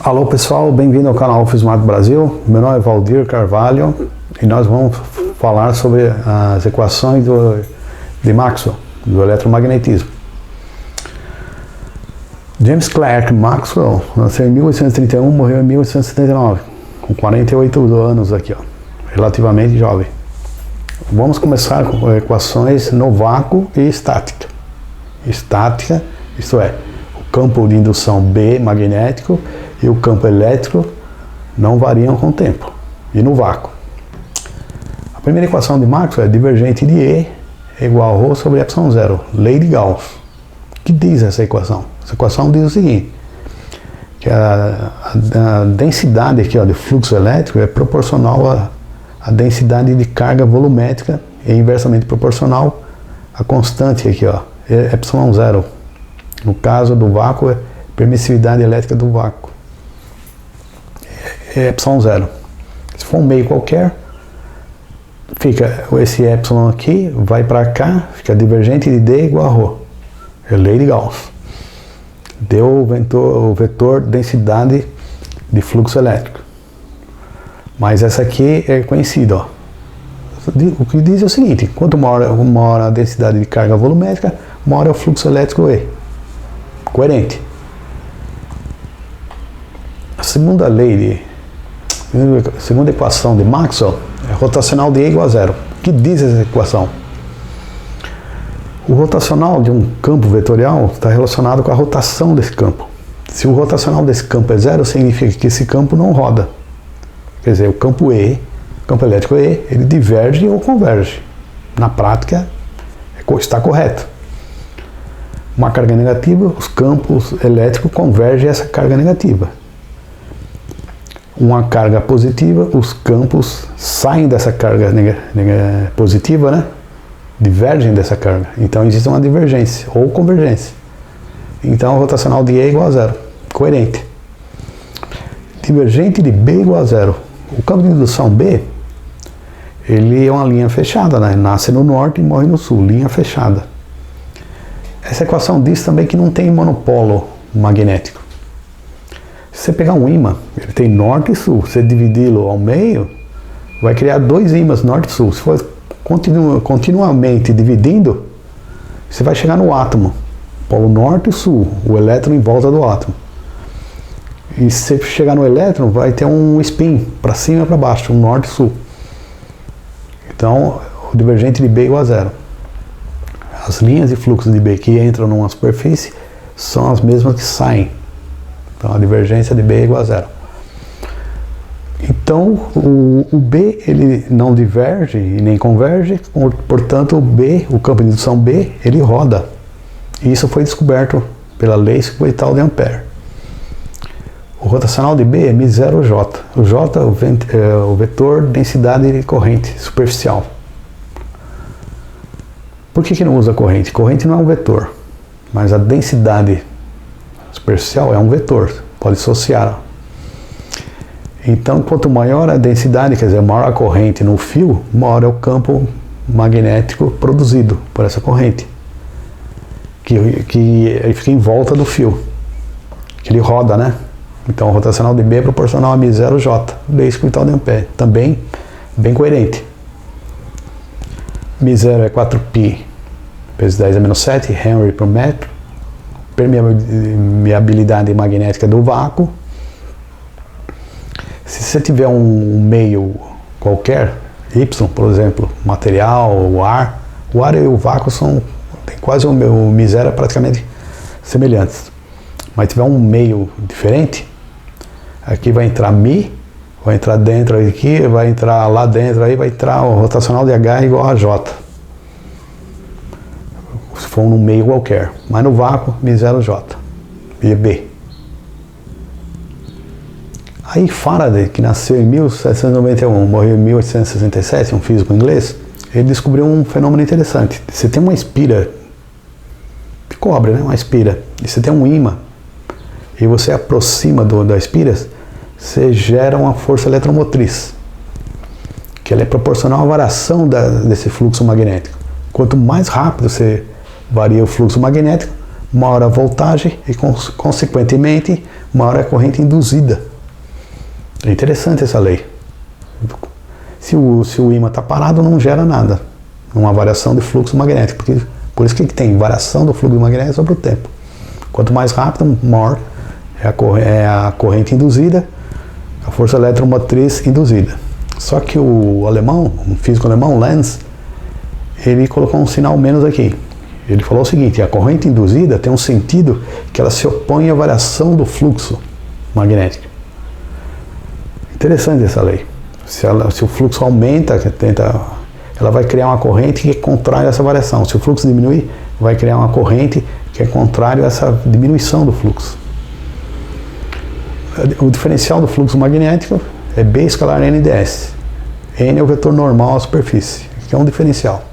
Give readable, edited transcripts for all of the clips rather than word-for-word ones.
Alô pessoal, bem-vindo ao canal Ufismato Brasil. Meu nome é Valdir Carvalho e nós vamos falar sobre as equações de Maxwell, do eletromagnetismo. James Clerk Maxwell nasceu em 1831, morreu em 1879, com 48 anos aqui, ó, relativamente jovem. Vamos começar com equações no vácuo e estática. Estática, isto é, o campo de indução B magnético e o campo elétrico não variam com o tempo, e no vácuo. A primeira equação de Maxwell é divergente de E é igual a ρ sobre ε0, lei de Gauss. O que diz essa equação? Essa equação diz o seguinte, que a densidade aqui, ó, de fluxo elétrico é proporcional à densidade de carga volumétrica e inversamente proporcional à constante aqui, ó, ε0. No caso do vácuo, é permissividade elétrica do vácuo. É ε0. Se for um meio qualquer, fica esse ε aqui, vai para cá, fica divergente de D igual a ρ. É lei de Gauss. Deu o vetor densidade de fluxo elétrico. Mas essa aqui é conhecida, ó. O que diz é o seguinte: quanto maior a densidade de carga volumétrica, maior é o fluxo elétrico E. Coerente. A segunda segunda equação de Maxwell é rotacional de E igual a zero. O que diz essa equação? O rotacional de um campo vetorial está relacionado com a rotação desse campo. Se o rotacional desse campo é zero, significa que esse campo não roda. Quer dizer, o campo E, o campo elétrico E, ele diverge ou converge. Na prática, está correto. Uma carga negativa, os campos elétricos convergem essa carga negativa. Uma carga positiva, os campos saem dessa carga positiva, né? Divergem dessa carga. Então existe uma divergência ou convergência. Então o rotacional de E é igual a zero. Coerente. Divergente de B igual a zero. O campo de indução B, ele é uma linha fechada, né? Nasce no norte e morre no sul. Linha fechada. Essa equação diz também que não tem monopolo magnético. Se você pegar um ímã, ele tem norte e sul. Se você dividi-lo ao meio, vai criar dois ímãs norte e sul. Se for continuamente dividindo, você vai chegar no átomo. Polo norte e sul, o elétron em volta do átomo. E se você chegar no elétron, vai ter um spin para cima e para baixo, um norte e sul. Então, o divergente de B é igual a zero. As linhas de fluxo de B que entram numa superfície são as mesmas que saem. Então a divergência de B é igual a zero. Então o B ele não diverge e nem converge, portanto o campo de indução B ele roda. E isso foi descoberto pela lei suboital de Ampère. O rotacional de B é μ0J. O J é o vetor densidade de corrente superficial. Por que não usa corrente? Corrente não é um vetor, mas a densidade superficial é um vetor, pode associar. Então, quanto maior a densidade, quer dizer, maior a corrente no fio, maior é o campo magnético produzido por essa corrente, que ele fica em volta do fio, que ele roda, né? Então, o rotacional de B é proporcional a μ0J, lei suboital de Ampère, também bem coerente. μ0 é 4π vezes 10 a menos 7 Henry por metro. Permeabilidade magnética do vácuo. Se você tiver um meio qualquer, Y, por exemplo, material, o ar e o vácuo tem quase o μ0 praticamente semelhantes. Mas tiver um meio diferente, aqui vai entrar μ, vai entrar dentro aqui, vai entrar lá dentro, aí vai entrar o rotacional de H igual a J. Se for num meio qualquer. Mas no vácuo, μ0J. E B. Aí Faraday, que nasceu em 1791, morreu em 1867, um físico inglês, ele descobriu um fenômeno interessante. Você tem uma espira de cobre, né? Uma espira. E você tem um ímã. E você aproxima da espira, você gera uma força eletromotriz, que ela é proporcional à variação desse fluxo magnético. Quanto mais rápido você varia o fluxo magnético, maior a voltagem e, consequentemente, maior a corrente induzida. É interessante essa lei. Se o ímã está parado, não gera nada, uma variação de fluxo magnético, por isso que tem variação do fluxo magnético sobre o tempo. Quanto mais rápido, maior é a corrente induzida, a força eletromotriz induzida. Só que o físico alemão, Lenz, ele colocou um sinal menos aqui. Ele falou o seguinte: a corrente induzida tem um sentido que ela se opõe à variação do fluxo magnético. Interessante essa lei. Se o fluxo aumenta, ela vai criar uma corrente que é contrária a essa variação. Se o fluxo diminui, vai criar uma corrente que é contrária a essa diminuição do fluxo. O diferencial do fluxo magnético é B escalar N ds. N é o vetor normal à superfície, que é um diferencial.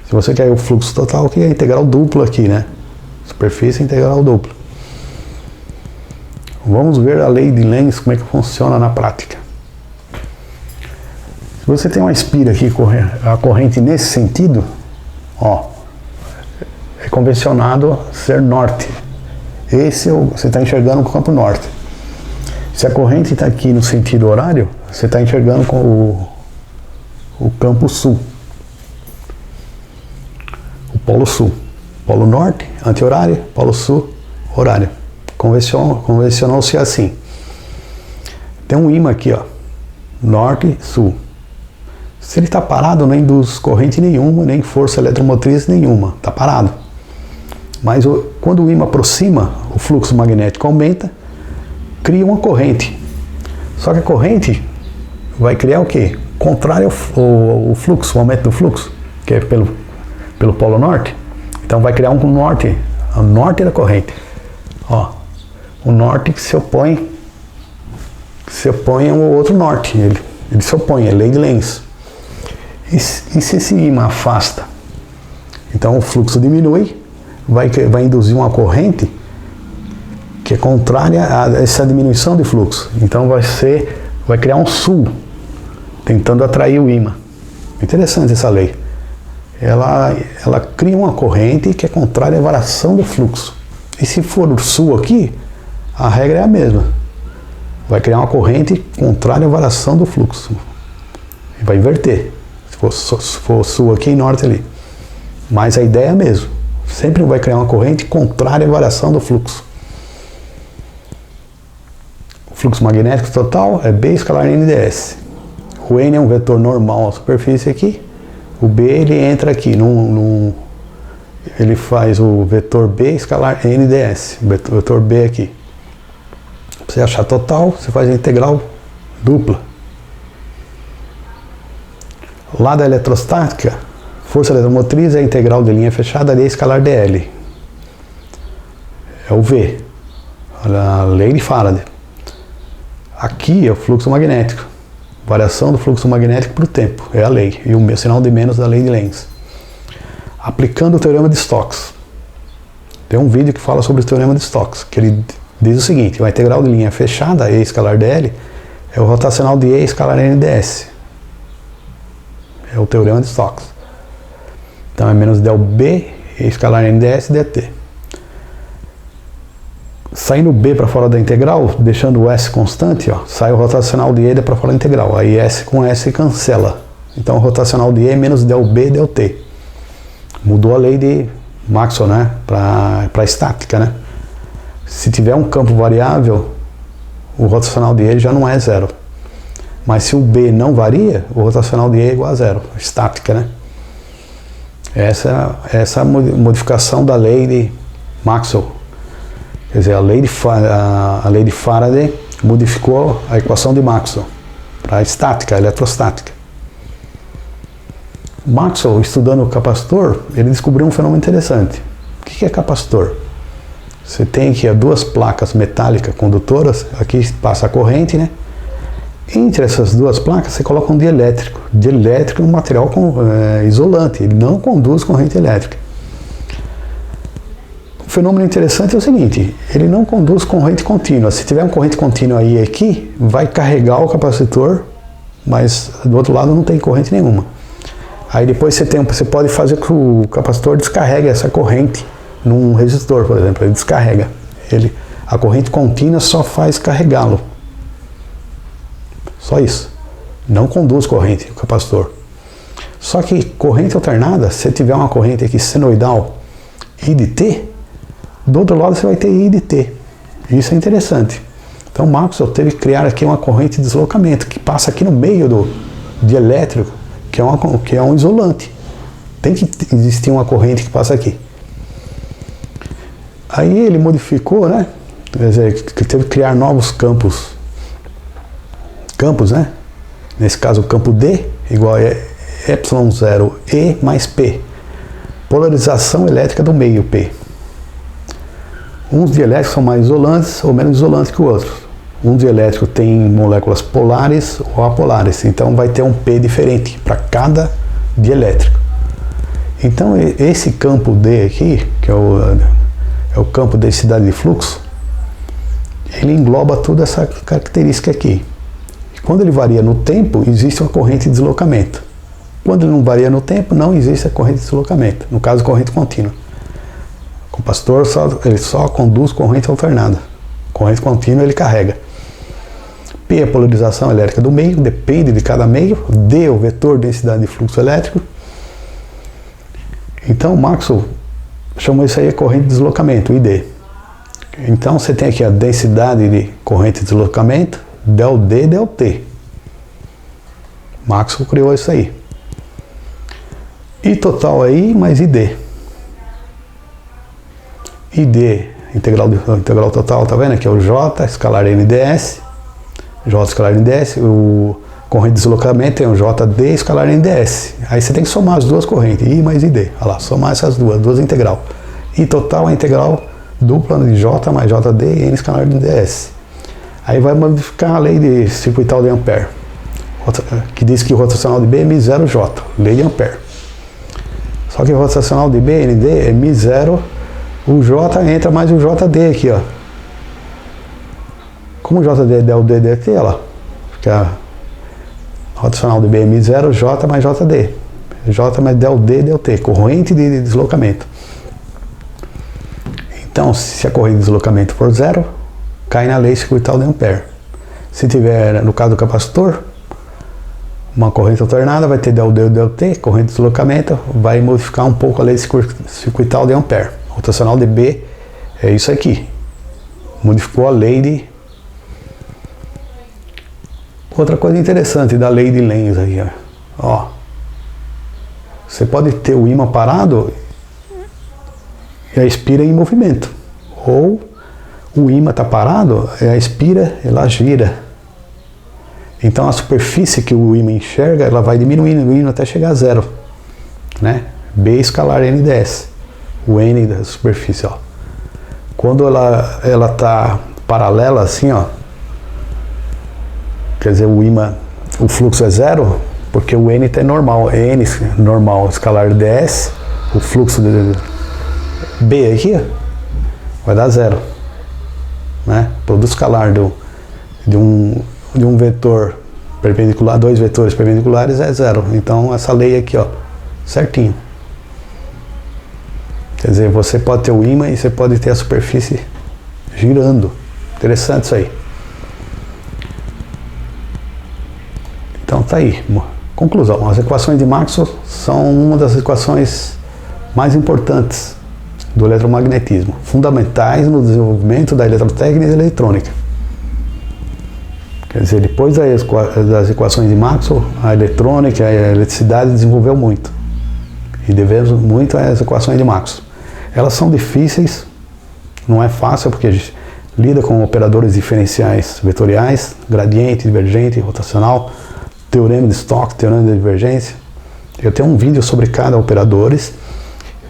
Se você quer o fluxo total, que é a integral dupla aqui, né? Superfície integral dupla. Vamos ver a lei de Lenz, como é que funciona na prática. Se você tem uma espira aqui, a corrente nesse sentido, ó, é convencionado ser norte. Você está enxergando com o campo norte. Se a corrente está aqui no sentido horário, você está enxergando com o campo sul. O polo sul. Polo norte, anti-horário, polo sul, horário. Convencionou-se assim. Tem um ímã aqui, ó, norte, sul. Se ele está parado, não induz corrente nenhuma, nem força eletromotriz nenhuma. Está parado. Mas quando o ímã aproxima, o fluxo magnético aumenta, cria uma corrente. Só que a corrente vai criar o quê? Contrário ao fluxo, o aumento do fluxo, que é pelo polo norte. Então vai criar um norte, o norte da corrente. Ó, o norte que se opõe ao outro norte. Ele se opõe, é lei de Lenz. E se esse ímã afasta? Então o fluxo diminui, vai induzir uma corrente que é contrária a essa diminuição de fluxo. Então vai criar um sul, tentando atrair o ímã. Interessante essa lei. Ela cria uma corrente que é contrária à variação do fluxo. E se for o sul aqui, a regra é a mesma. Vai criar uma corrente contrária à variação do fluxo. E vai inverter. Se for sul aqui e norte ali. Mas a ideia é a mesma. Sempre vai criar uma corrente contrária à variação do fluxo. O fluxo magnético total é B escalar N ds. O N é um vetor normal à superfície aqui. O B ele entra aqui, ele faz o vetor B escalar N ds. O vetor B aqui. Para você achar total, você faz a integral dupla. Lá da eletrostática, força eletromotriz é a integral de linha fechada D escalar dl. É o V, a lei de Faraday. Aqui é o fluxo magnético. Variação do fluxo magnético para o tempo, é a lei. E o meu sinal de menos da lei de Lenz. Aplicando o teorema de Stokes. Tem um vídeo que fala sobre o teorema de Stokes, que ele diz o seguinte: a integral de linha fechada, E escalar dl, é o rotacional de E escalar N ds. É o teorema de Stokes. Então é menos del B, E escalar N ds dt. Saindo B para fora da integral, deixando o S constante, ó, sai o rotacional de E para fora da integral. Aí S com S cancela. Então o rotacional de E é menos del B del T. Mudou a lei de Maxwell, né, para estática, né? Se tiver um campo variável, o rotacional de E já não é zero. Mas se o B não varia, o rotacional de E é igual a zero. Estática, né? Essa modificação da lei de Maxwell. Quer dizer, a lei de Faraday modificou a equação de Maxwell para estática, eletrostática. Maxwell, estudando o capacitor, ele descobriu um fenômeno interessante. O que é capacitor? Você tem aqui duas placas metálicas condutoras, aqui passa a corrente, né? Entre essas duas placas você coloca um dielétrico. Dielétrico é um material isolante, ele não conduz corrente elétrica. O fenômeno interessante é o seguinte: ele não conduz corrente contínua. Se tiver uma corrente contínua aí e aqui, vai carregar o capacitor, mas do outro lado não tem corrente nenhuma. Aí depois você pode fazer que o capacitor descarregue essa corrente num resistor, por exemplo, ele descarrega. A corrente contínua só faz carregá-lo. Só isso. Não conduz corrente, o capacitor. Só que corrente alternada, se tiver uma corrente aqui senoidal I de T, do outro lado você vai ter I de T. Isso é interessante. Então Maxwell teve que criar aqui uma corrente de deslocamento que passa aqui no meio do dielétrico, que é um isolante. Tem que existir uma corrente que passa aqui. Aí ele modificou, né? Quer dizer, que teve que criar novos campos. Campos, né? Nesse caso o campo D igual a ε0 E mais P. Polarização elétrica do meio P. Uns dielétricos são mais isolantes ou menos isolantes que o outro. Um dielétrico tem moléculas polares ou apolares, então vai ter um P diferente para cada dielétrico. Então esse campo D aqui, que é o campo de densidade de fluxo, ele engloba toda essa característica aqui. E quando ele varia no tempo, existe uma corrente de deslocamento. Quando ele não varia no tempo, não existe a corrente de deslocamento. No caso, corrente contínua. O capacitor ele só conduz corrente alternada. Corrente contínua ele carrega. P é a polarização elétrica do meio, depende de cada meio. D é o vetor de densidade de fluxo elétrico. Então Maxwell chamou isso aí de corrente de deslocamento, ID. Então você tem aqui a densidade de corrente de deslocamento, del D, del T. Maxwell criou isso aí. I total aí mais ID. ID, integral total, tá vendo? Aqui é o J escalar NDS. J escalar NDS. O corrente de deslocamento tem o JD escalar NDS. Aí você tem que somar as duas correntes, I mais ID. Olha lá, somar essas duas integral. I total é a integral dupla de J mais JD e N escalar NDS. Aí vai modificar a lei de circuital de Ampère, que diz que o rotacional de B é μ0J, lei de Ampère. Só que o rotacional de B, ND, é μ0, o J entra mais o JD aqui, ó. Como o JD é del D, dt, ó lá, fica rotacional de B é μ0, J mais JD. J mais del D, del T, corrente de deslocamento. Então, se a corrente de deslocamento for zero, cai na lei circuital de Ampère. Se tiver, no caso do capacitor, uma corrente alternada, vai ter del D ou del T, corrente de deslocamento, vai modificar um pouco a lei circuital de Ampère. Rotacional de B é isso aqui. Modificou a lei de... Outra coisa interessante da lei de Lenz aí, ó. Você pode ter o ímã parado e a espira em movimento. Ou o ímã está parado e a espira ela gira. Então a superfície que o ímã enxerga, ela vai diminuindo até chegar a zero, né? B escalar NDS, o N da superfície, ó. Quando ela está paralela assim, ó, quer dizer, o ímã, o fluxo é zero, porque o N é normal, é N normal escalar ds, o fluxo de B aqui, ó, vai dar zero, né? Produto escalar de um vetor perpendicular, dois vetores perpendiculares é zero. Então essa lei aqui, ó, certinho. Quer dizer, você pode ter o ímã e você pode ter a superfície girando. Interessante isso aí. Então tá aí. Conclusão, as equações de Maxwell são uma das equações mais importantes do eletromagnetismo, fundamentais no desenvolvimento da eletrotécnica e eletrônica. Quer dizer, depois das equações de Maxwell, a eletrônica e a eletricidade desenvolveu muito. E devemos muito às equações de Maxwell. Elas são difíceis, não é fácil, porque a gente lida com operadores diferenciais vetoriais, gradiente, divergente, rotacional, teorema de Stokes, teorema de divergência. Eu tenho um vídeo sobre cada operadores,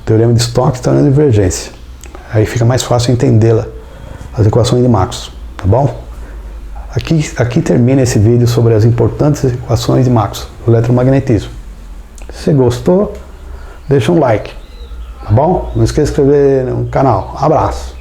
teorema de Stokes, teorema de divergência. Aí fica mais fácil entendê-la, as equações de Maxwell, tá bom? Aqui termina esse vídeo sobre as importantes equações de Maxwell, do eletromagnetismo. Se você gostou, deixa um like, tá bom? Não esqueça de se inscrever no canal. Abraço!